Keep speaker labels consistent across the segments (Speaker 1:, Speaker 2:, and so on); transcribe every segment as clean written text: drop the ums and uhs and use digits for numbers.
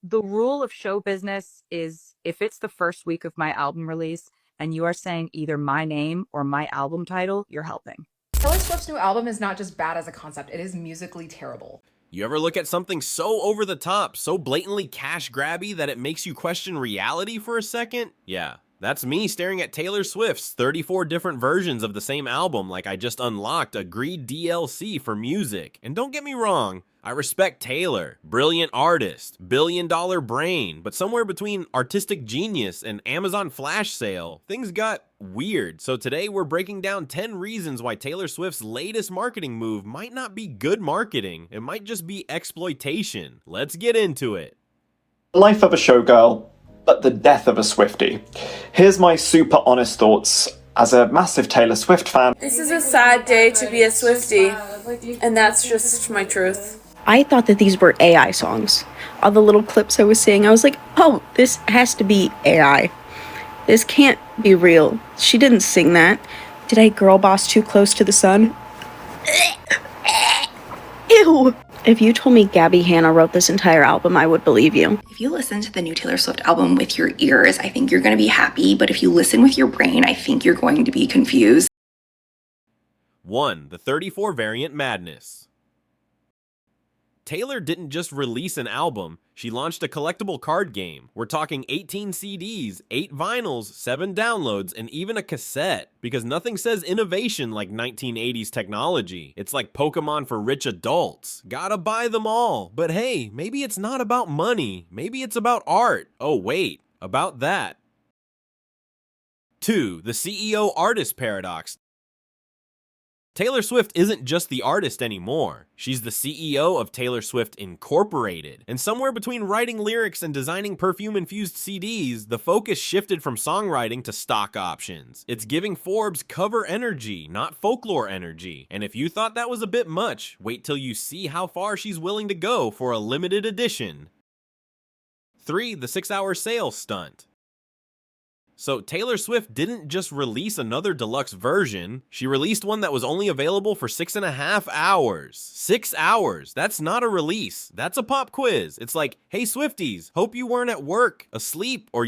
Speaker 1: The rule of show business is if it's the first week of my album release and you are saying either my name or my album title, you're helping.
Speaker 2: Taylor Swift's new album is not just bad as a concept, it is musically terrible.
Speaker 3: You ever look at something so over the top, so blatantly cash grabby that it makes you question reality for a second? Yeah, that's me staring at Taylor Swift's 34 different versions of the same album like I just unlocked a greed DLC for music. And don't get me wrong, I respect Taylor, brilliant artist, billion-dollar brain, but somewhere between artistic genius and Amazon flash sale, things got weird. So today we're breaking down 10 reasons why Taylor Swift's latest marketing move might not be good marketing. It might just be exploitation. Let's get into it.
Speaker 4: Life of a showgirl, but the death of a Swiftie. Here's my super honest thoughts as a massive Taylor Swift fan.
Speaker 5: This is a sad day to be a Swiftie, and that's just my truth.
Speaker 6: I thought that these were AI songs. All the little clips I was seeing, I was like, oh, this has to be AI. This can't be real. She didn't sing that. Did I girl boss too close to the sun? Ew! If you told me Gabby Hanna wrote this entire album, I would believe you.
Speaker 7: If you listen to the new Taylor Swift album with your ears, I think you're going to be happy, but if you listen with your brain, I think you're going to be confused.
Speaker 3: 1. The 34 variant madness. Taylor didn't just release an album, she launched a collectible card game. We're talking 18 CDs, 8 vinyls, 7 downloads, and even a cassette. Because nothing says innovation like 1980s technology. It's like Pokemon for rich adults. Gotta buy them all. But hey, maybe it's not about money. Maybe it's about art. Oh wait, about that. 2. The CEO artist paradox. Taylor Swift isn't just the artist anymore. She's the CEO of Taylor Swift Incorporated. And somewhere between writing lyrics and designing perfume-infused CDs, the focus shifted from songwriting to stock options. It's giving Forbes cover energy, not folklore energy. And if you thought that was a bit much, wait till you see how far she's willing to go for a limited edition. 3. The 6-hour sales stunt. So Taylor Swift didn't just release another deluxe version, she released one that was only available for 6.5 hours. 6 hours, that's not a release, that's a pop quiz. It's like, hey Swifties, hope you weren't at work, asleep, or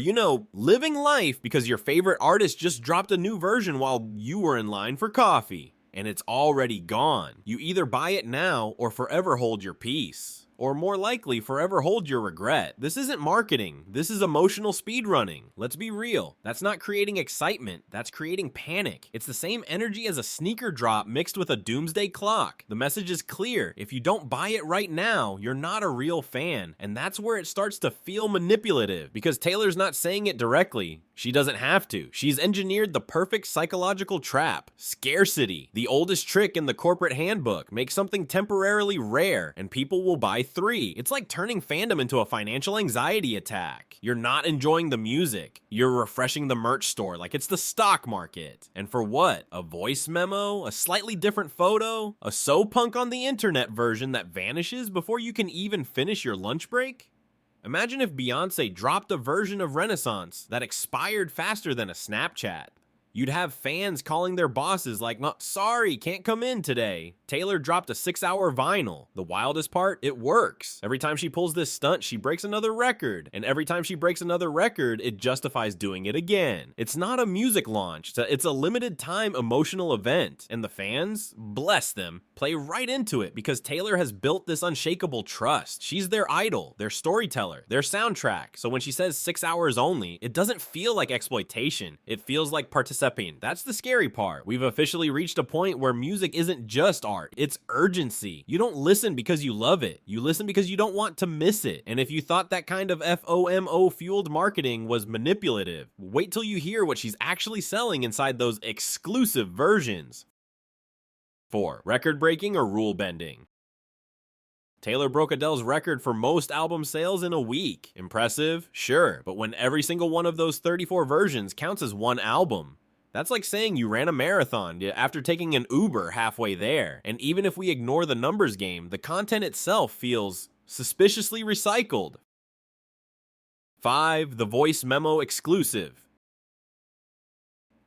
Speaker 3: living life because your favorite artist just dropped a new version while you were in line for coffee. And it's already gone. You either buy it now or forever hold your peace. Or more likely, forever hold your regret. This isn't marketing, this is emotional speedrunning. Let's be real, that's not creating excitement, that's creating panic. It's the same energy as a sneaker drop mixed with a doomsday clock. The message is clear, if you don't buy it right now, you're not a real fan. And that's where it starts to feel manipulative, because Taylor's not saying it directly. She doesn't have to. She's engineered the perfect psychological trap. Scarcity. The oldest trick in the corporate handbook. Make something temporarily rare, and people will buy 3. It's like turning fandom into a financial anxiety attack. You're not enjoying the music. You're refreshing the merch store like it's the stock market. And for what? A voice memo? A slightly different photo? A so punk on the internet version that vanishes before you can even finish your lunch break? Imagine if Beyonce dropped a version of Renaissance that expired faster than a Snapchat. You'd have fans calling their bosses like, "No, sorry, can't come in today." Taylor dropped a 6-hour vinyl. The wildest part, it works. Every time she pulls this stunt, she breaks another record. And every time she breaks another record, it justifies doing it again. It's not a music launch. It's a limited time emotional event. And the fans, bless them, play right into it because Taylor has built this unshakable trust. She's their idol, their storyteller, their soundtrack. So when she says 6 hours only, it doesn't feel like exploitation. It feels like participation. That's the scary part. We've officially reached a point where music isn't just art, it's urgency. You don't listen because you love it. You listen because you don't want to miss it. And if you thought that kind of FOMO fueled marketing was manipulative, wait till you hear what she's actually selling inside those exclusive versions. 4. Record breaking or rule bending. Taylor broke Adele's record for most album sales in a week. Impressive? Sure, but when every single one of those 34 versions counts as one album, that's like saying you ran a marathon after taking an Uber halfway there. And even if we ignore the numbers game, the content itself feels suspiciously recycled. 5. The voice memo exclusive.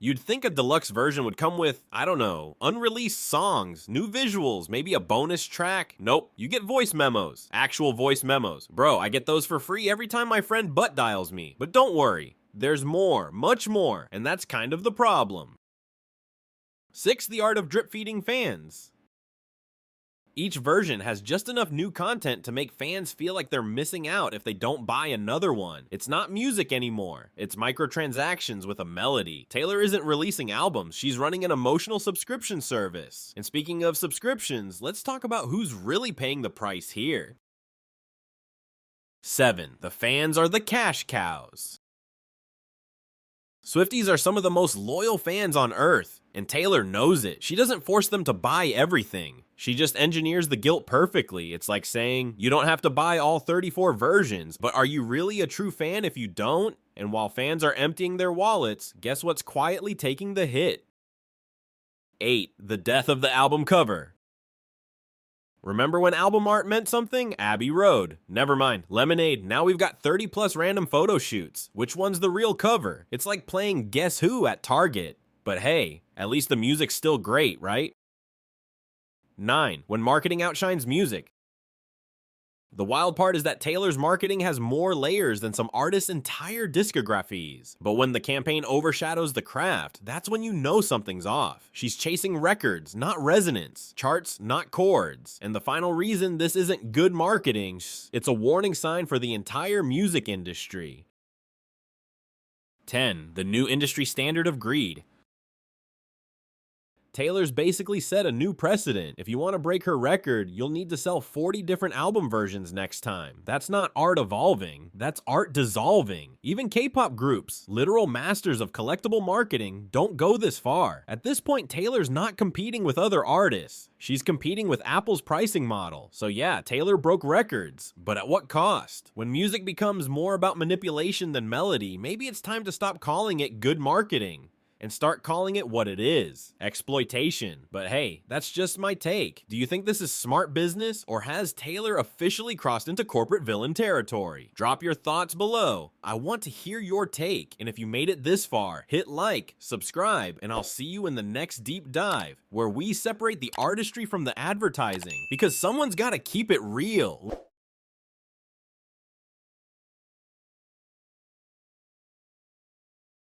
Speaker 3: You'd think a deluxe version would come with, I don't know, unreleased songs, new visuals, maybe a bonus track. Nope, you get voice memos, actual voice memos. Bro, I get those for free every time my friend butt dials me. But don't worry, there's more, much more, and that's kind of the problem. 6. The art of drip feeding fans. Each version has just enough new content to make fans feel like they're missing out if they don't buy another one. It's not music anymore. It's microtransactions with a melody. Taylor isn't releasing albums. She's running an emotional subscription service. And speaking of subscriptions, let's talk about who's really paying the price here. 7. The fans are the cash cows. Swifties are some of the most loyal fans on earth, and Taylor knows it. She doesn't force them to buy everything. She just engineers the guilt perfectly. It's like saying, you don't have to buy all 34 versions, but are you really a true fan if you don't? And while fans are emptying their wallets, guess what's quietly taking the hit? 8. The death of the album cover. Remember when album art meant something? Abbey Road. Never mind. Lemonade. Now we've got 30 plus random photo shoots. Which one's the real cover? It's like playing Guess Who at Target. But hey, at least the music's still great, right? 9. When marketing outshines music. The wild part is that Taylor's marketing has more layers than some artists' entire discographies. But when the campaign overshadows the craft, that's when you know something's off. She's chasing records, not resonance. Charts, not chords. And the final reason this isn't good marketing, it's a warning sign for the entire music industry. 10. The new industry standard of greed. Taylor's basically set a new precedent. If you want to break her record, you'll need to sell 40 different album versions next time. That's not art evolving, that's art dissolving. Even K-pop groups, literal masters of collectible marketing, don't go this far. At this point, Taylor's not competing with other artists. She's competing with Apple's pricing model. So yeah, Taylor broke records, but at what cost? When music becomes more about manipulation than melody, maybe it's time to stop calling it good marketing and start calling it what it is, exploitation. But hey, that's just my take. Do you think this is smart business, or has Taylor officially crossed into corporate villain territory? Drop your thoughts below. I want to hear your take, and if you made it this far, hit like, subscribe, and I'll see you in the next deep dive, where we separate the artistry from the advertising, because someone's gotta keep it real.